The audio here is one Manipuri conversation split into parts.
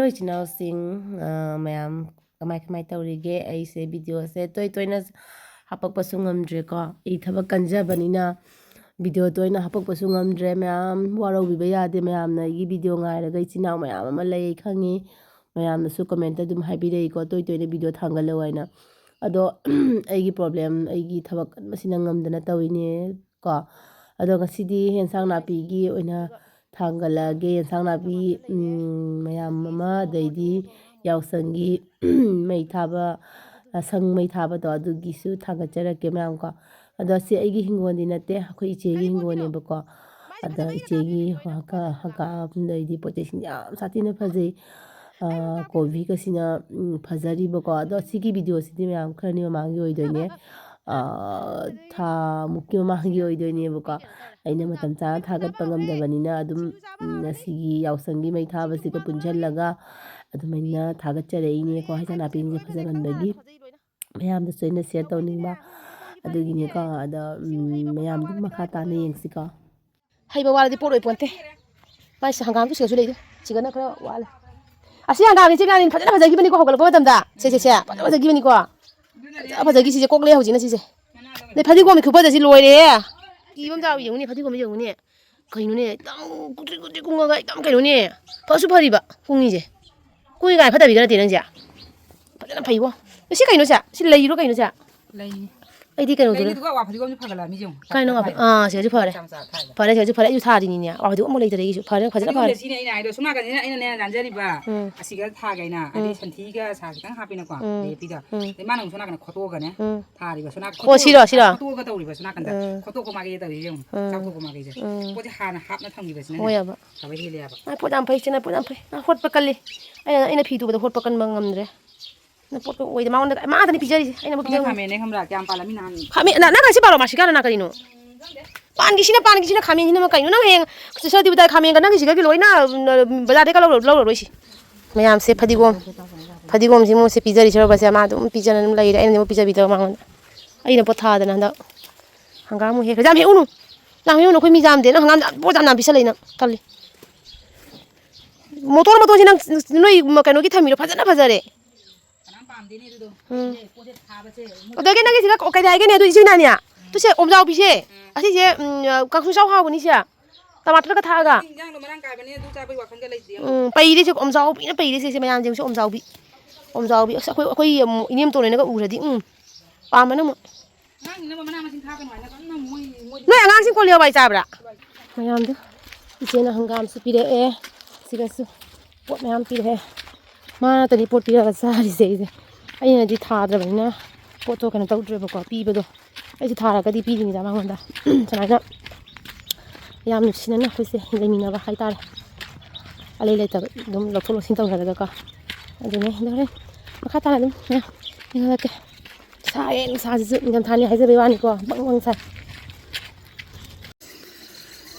Hello ichinausing mayam kamai tawrige aise video se toina hapakpasu ngamdre ko I thaba kanjabanina video toina hapakpasu ngamdre mayam waraubiba yade mayamna igi video ngairaga ichinaw mayam ama lay khangi mayamna su comment adum haibirei ko toina video thangalawaina ado aigi problem aigi thaba masina ngamdana tawine ko ado ngasidi hensang napi gi oina thanggalage yensang napi mayam mama daidi yausangi mai thaba sang mai thaba to adugi su thangacharake mayam ko ado si aigi hingoni nate akhoi ichegi hingoni bako ada ichegi haka daidi potesin yam satina phajai kovi kasina phajari bako ado sigi video sidi mayam kharni mangi oidoine tha mukki mangi oidoine bako aina matam cha thagat pangamdabanina adum nasigi yausangi mai thabasiga punjhallaga adumaina thagacharei ko haisana pinje phajabanbagi mayam da soina share tawningba adugine ko ada mayam dum makha tana yengsika haiba waladi poroi ponte mai hangam tu siga leido sigana khara wala asi hangam ni chigani phajana phajagi bani ko hogala ko tamda se phajagi bani ko phajagi sije kokle hojina sije ne phadi ko mi khupada si loire ibam jawi yungni phadi ko mi yungni kainune dam kutri kungaga dam kainune phasu phariba kungije kuiga phadabiga na tenang ja phajana phaibo si kaino sa si leiro kaino sa lei aidi kaino do leiro wa phadi ko mi phagala mi jung kaino wa se ji phare se ji phare yu thari ni nya wa phadi ko mo leitare gi phare phajana phare si ne ina ido suma ka ni ina ne nanjari ba asiga tha gaina adi santhi ga sa kitang hapina ko de pida de manang suna kana khoto ga ne thari ba suna ko siro khoto ga tawri ba suna kanda khoto ko ma ge tawi jung chak ko ma ge je ko ji hana hap na thamgi ba sina hoya ba tawi hi le ba ai podam phai sina podam phai hot pa kalli aina phi tu ba hot pa kan mangamdre na pot ko oida maun ma adani pijari aina mo pijari khame ne khamra kyam pala mi nan khame na ka si baro masika na karino pan gisina khame hina ma kaino na heng so di budai khame ga na gisiga gi loina bazar de ka lo roisi mayam se phadigom ji mo se pijari charo ba se ma dum pijana num lai aina mo pijabi da mangon aina potha da na hangam mo he jam he unu na he unu ko mi jam de na hangam bo jam na bisala ina kalli motor sina noi kaino gi thamiro phajana phajare 어떻게 나게 제가 거기다 알겠네. 또 이제 나냐? 또 제 엄자오 비세. 아시 제 강수 샤워하고 니시야. टमाटर का थागा पैरे से ओमजाओ बिना पैरे से मयाम जेंग से ओमजाओ भी कोई इनेम तो लेने का उरदी पामन म नय angang sing kolio bai chabra mayam du ichena hangam su pire e sigasu pot mayam pire ma tani pot pire ga sari se aina di thadra bina pot to kana tawdre ba ko pi bedo ai thara ka di pi ni da ma honda chana yam nu sina na khose lemina ba haitare ale le ta dum lokolo sin taw daga ka adune dore makha ta dum ya inga ke saen sa ji ngam thani haise be wani ko bang sa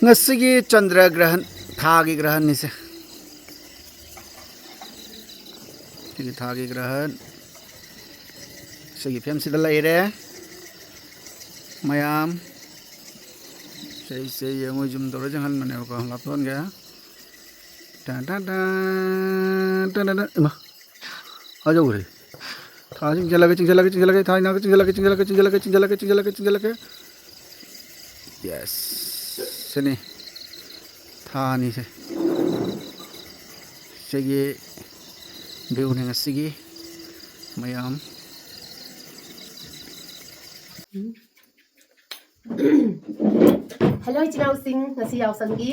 ngasigi chandra grahan thagi grahan ni se tigi thagi grahan sigi phem sidal lai re mayam से ये मुझे जुम दौरे जंगल में ने को लापन गया टन टन टन टन टन मा आ जाओ रे था चिंगला के था ना चिंगला के यस सनी था नहीं से ये बेउ ने ngasiगी mayam Hello ichinaw sing ngasi yausangi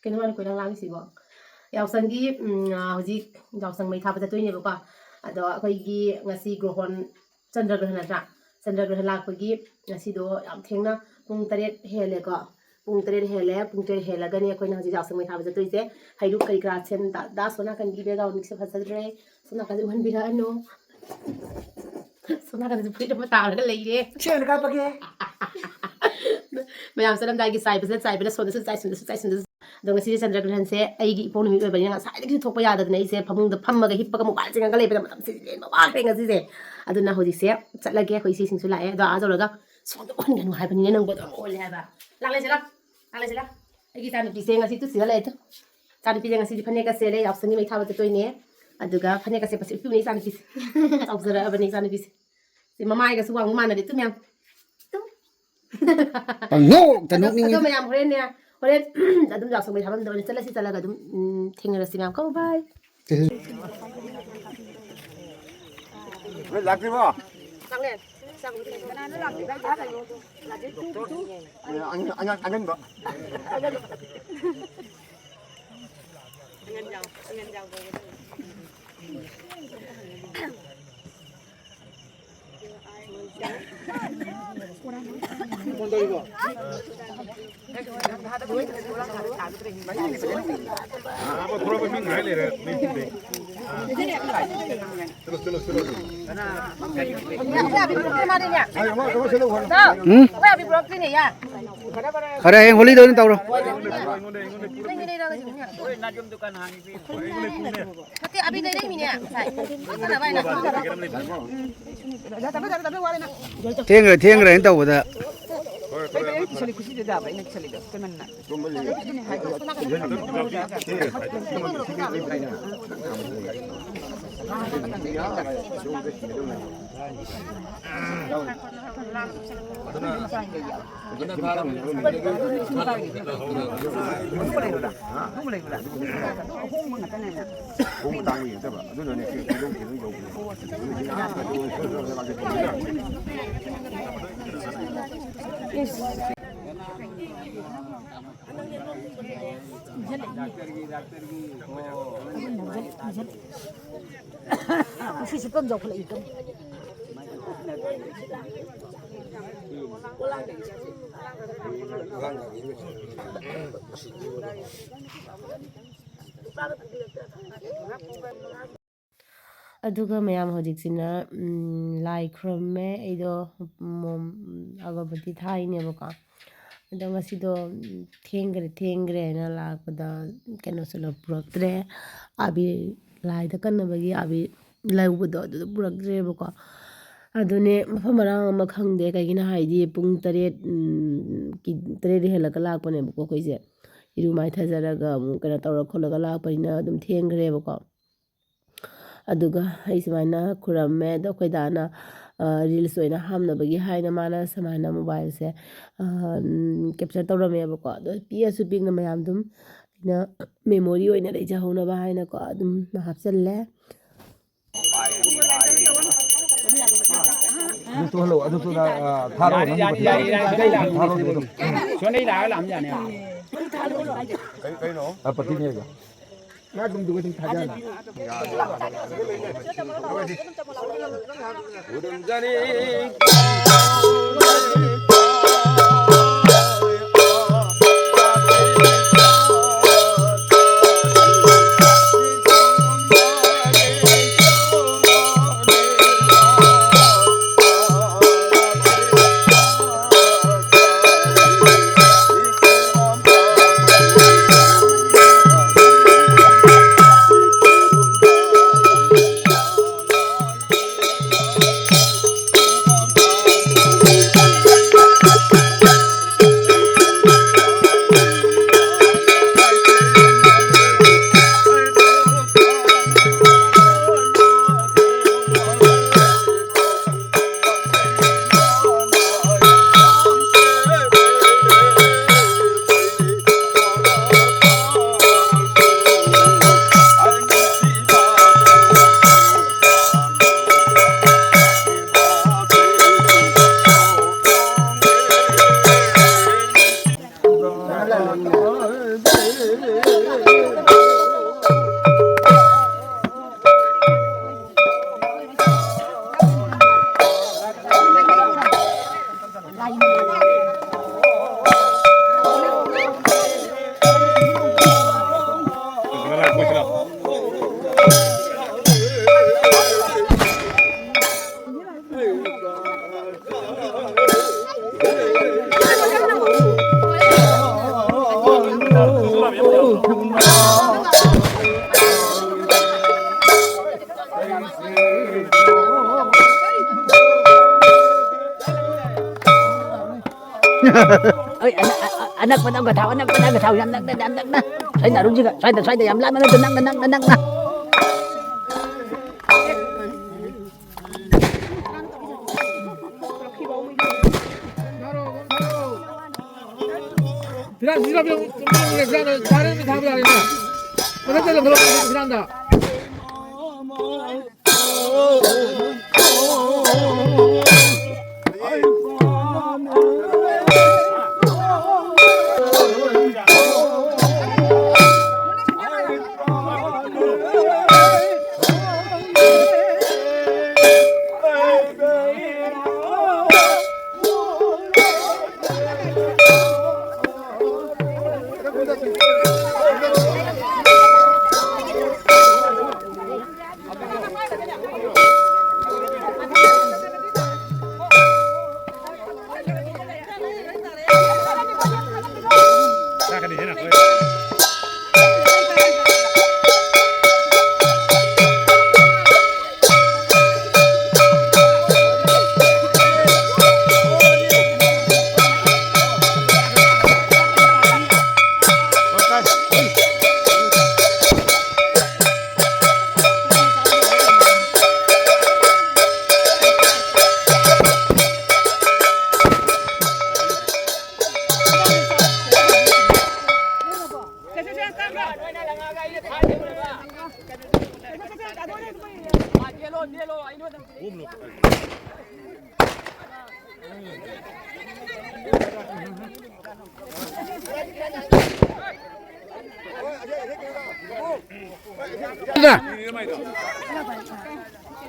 keno man ko lang lang sibo yausangi hojik yausang mai thaba jatoi ne ba ado akoi gi ngasi grohon chandra grahan ra chandra grahan lak pagi ngasi do yam thengna pung 8 hele ko pung 8 hele ga ne akoi na hojik yausang mai thaba jatoi se hairu kai gra chen da sona kan gi be ga unik se phasal re sona kan uhan bira no sona kan prit ma ta ga lei re chen ka page mayam salam dai gi sai bela so da sai dong si chandra grahan se ai gi ipon mi be nga sai gi thokpa yada na ise phamung da phamma ga hippa ga mobile chinga ga leba matam si le ma wa nga si se aduna hoji se chatlage khoi si sing su la e da a jora ga so da on ga hai bani nang ba da ol ha ba lang le jala ai gi ta ni se nga si tu si la e tu ꯆꯥꯅꯨꯄꯤꯁꯦ ꯉꯁꯤꯗꯤ ꯐꯅꯦꯛꯀ ꯁꯦꯠꯂꯦ ꯌꯥꯎꯁꯪꯒꯤ ꯃꯩ ꯊꯥꯕ ꯆꯠꯇꯣꯏꯅꯦ ꯑꯗꯨꯒ ꯐꯅꯦꯛꯀ ꯁꯦꯠꯄꯁꯦ ꯎꯞꯄꯤꯕꯅꯦ ꯏꯆꯥꯅꯨꯄꯤꯁꯦ ꯆꯥꯎꯖꯔꯛꯑꯕꯅꯦ ꯏꯆꯥꯅꯨꯄꯤꯁꯦ ꯁꯤ ꯃꯃꯥꯏꯒꯁꯨ ꯋꯥꯡꯕ ꯃꯥꯟꯅꯔꯦ ꯇꯨ ꯃꯌꯥꯝ ꯑꯗꯣ ꯃꯌꯥꯝ ꯍꯣꯔꯦꯟꯅꯦ ꯍꯣꯔꯦꯟ ꯑꯗꯨꯝ ꯌꯥꯎꯁꯪ ꯃꯩ ꯊꯥꯕꯝꯗ ꯑꯣꯏꯅ ꯆꯠꯂꯒ ꯑꯗꯨꯝ ꯊꯦꯡꯅꯔꯁꯤ ꯃꯌꯥꯝ ꯀꯣ ꯕꯥꯏ ꯂꯥꯛꯇ꯭ꯔꯤꯕꯣ ꯑꯉꯟꯕ खरे हैं होली दोनों ताऊरो ꯊꯦꯡ ꯔꯦ ꯇꯧꯕꯗ ꯑꯗꯨꯒ ꯃꯌꯥꯝ ꯍꯧꯖꯤꯛꯁꯤꯅ ꯂꯥꯏ ꯈꯨꯔꯨꯝꯃꯦ ꯑꯩꯗꯣ ꯑꯒꯔꯕꯇꯤ ꯊꯥꯏꯅꯦꯕꯀꯣ ꯑꯗꯣ ꯉꯁꯤꯗꯣ ꯊꯦꯡꯈ꯭ꯔꯦ ꯍꯥꯏꯅ ꯂꯥꯛꯄꯗ ꯀꯩꯅꯣꯁꯨ ꯄꯨꯔꯛꯇ꯭ꯔꯦ ꯑꯕꯤꯔ ꯂꯥꯏꯗ ꯀꯟꯅꯕꯒꯤ ꯑꯕꯤꯔ ꯂꯧꯕꯗꯣ ꯑꯗꯨꯗꯣ ꯄꯨꯔꯛꯇ꯭ꯔꯦꯕꯀꯣ ꯑꯗꯨꯅꯦ ꯃꯐꯝ ꯃꯔꯥꯡ ꯑꯃ ꯈꯪꯗꯦ ꯀꯩꯒꯤꯅꯣ ꯍꯥꯏꯗꯤ ꯄꯨꯡ 8 ꯍꯦꯜꯂꯒ ꯂꯥꯛꯄꯅꯦꯕꯀꯣ ꯑꯩꯈꯣꯏꯁꯦ ꯏꯔꯨ ꯃꯥꯏꯊꯖꯔꯒ ꯑꯃꯨꯛ ꯀꯩꯅꯣ ꯇꯧꯔ ꯈꯣꯠꯂꯒ ꯂꯥꯛꯄꯅꯤꯅ ꯑꯗꯨꯝ ꯊꯦꯡꯈ꯭ꯔꯦꯕꯀꯣ ꯑꯗꯨꯒ ꯑꯩ ꯁꯨꯃꯥꯏꯅ ꯈꯨꯔꯝꯃꯦ ꯑꯗꯣ ꯑꯩꯈꯣꯏ ꯗꯥꯅ ꯔꯤꯜꯁ ꯑꯣꯏꯅ ꯍꯥꯞꯅꯕꯒꯤ ꯍꯥꯏꯅ ꯃꯥꯅ ꯁꯨꯃꯥꯏꯅ ꯃꯣꯕꯥꯏꯜꯁꯦ ꯀꯦꯞꯆꯔ ꯇꯧꯔꯝꯃꯦꯕꯀꯣ ꯑꯗꯣ ꯄꯤꯛꯑꯁꯨ ꯄꯤꯛꯅ ꯃꯌꯥꯝ ꯑꯗꯨꯝ ꯑꯩꯅ ꯃꯦꯃꯣꯔꯤ ꯑꯣꯏꯅ ꯂꯩꯖꯍꯧꯅꯕ ꯍꯥꯏꯅꯀꯣ ꯑꯗꯨꯝ ꯍꯥꯞꯆꯜꯂꯦ anak pada gak tahu yang nak saya nak juga saya yang lama tenang Bilang yang cari ini tahu yang ini. Mana tu belum bilang dah.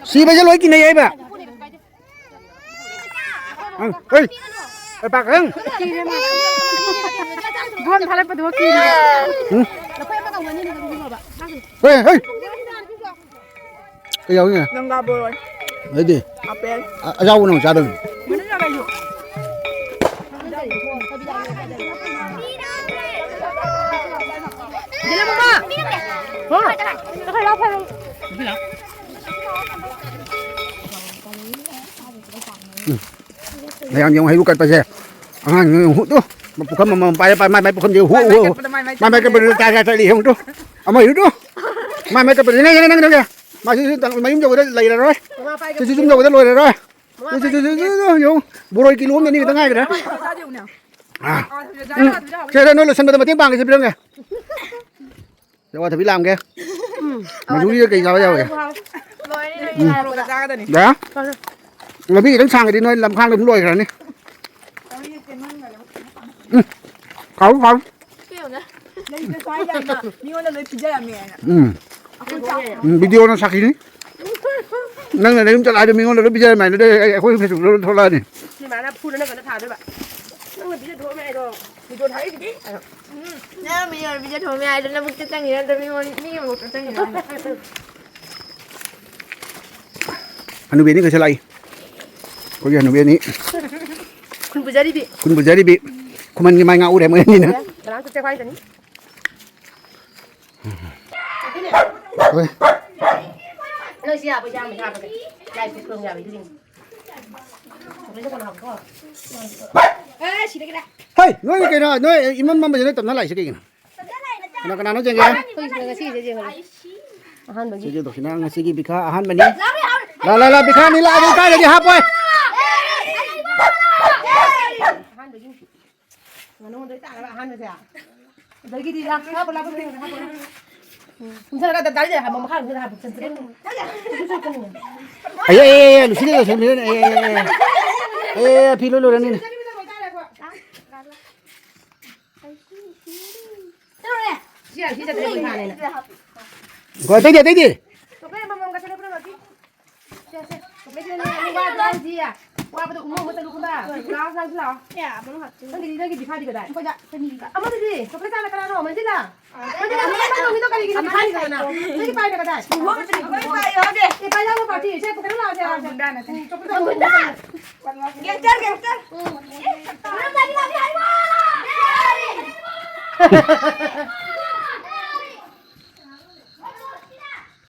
Si bây giờ lối kia này em à? Ê, bạc hưng. Bukan hal apa dua kilo. Ê, cái dầu nhỉ? Nggak boleh. Đấy đi. Apel. Rau nào chả đừng. Mana nak kayu? Jalan mama. Ha. Nak lapar. Này ăn nhiều hay lúc cái ăn hút tu. Bukan mai bukan dia hút. Mai cái benda cari đi không tu. Amai itu. Mai cái benda này này này. Mai chúng tôi lấy rồi. Chúng tôi lấy rồi. Chúng bồi kilo này người ta ngay rồi đó. À. Thế nên nó sân bờ tiếng bang cái gì kìa. Giờ qua thử làm kìa. Mà chú đi cái sao bây giờ kìa. Đó. Là biết đánh sang thì đi nói làm khang làm lôi rồi nè. Không. Video nó sạc đi. Nâng này chúng ta lại được mình nó bây giờ mày nó đây khối phải chụp thôi lên này. Nhưng mà nó phun nó còn nó thả đấy bạn. Nó bây giờ thôi mẹ rồi. Thì tôi thấy cái gì? Nè bây giờ thôi mẹ nó một cái trang gì đó tôi mình một cái trang gì đó. Anu bini ke selai. Kau anu bini. Kun berjadi bi. Kun berjadi bi. Kuman ni mai ngau deh mai ni na. Sekarang aku cek lagi tadi. Oi. Nơi xia bây giờ mình làm cái cái cơm nhà mình đi. Bây giờ còn học có. Eh, sini kita. Hei, noi cái nào, noi imam mama jadi tamna lai sekian. Kena kena no jengge. Tôi sẽ cái gì để rồi. Han bagi. Sekian tu kena ngasih gi bika ahan mani. La bika ni la ada kai lagi hap oi. Han bagi. Nganu dari tak ada han saja. Dari di rak hap la bagi hap. Misalnya kata tadi dah mau makan kita hap sendiri. Ay, lu sini lu sini. Pilu lu ni. Siapa sih jadi makan ni? Kau tadi. Sampai mama kata apa lagi? Sampai dia ni buat dia. Wah, betul umur betul lu kena. Lalu saja. Ya, belum hat. Lagi di hari kedai. Kau jak sini. Amat tadi. Sampai sana kalau no, macam mana? Macam mana itu kali kita hari sana. Lagi pai kedai. Pai ya deh. Pai apa parti? Saya bukan lah saya. Bunda nanti. Sampai bunda. Gecer. Mana lagi hari mana?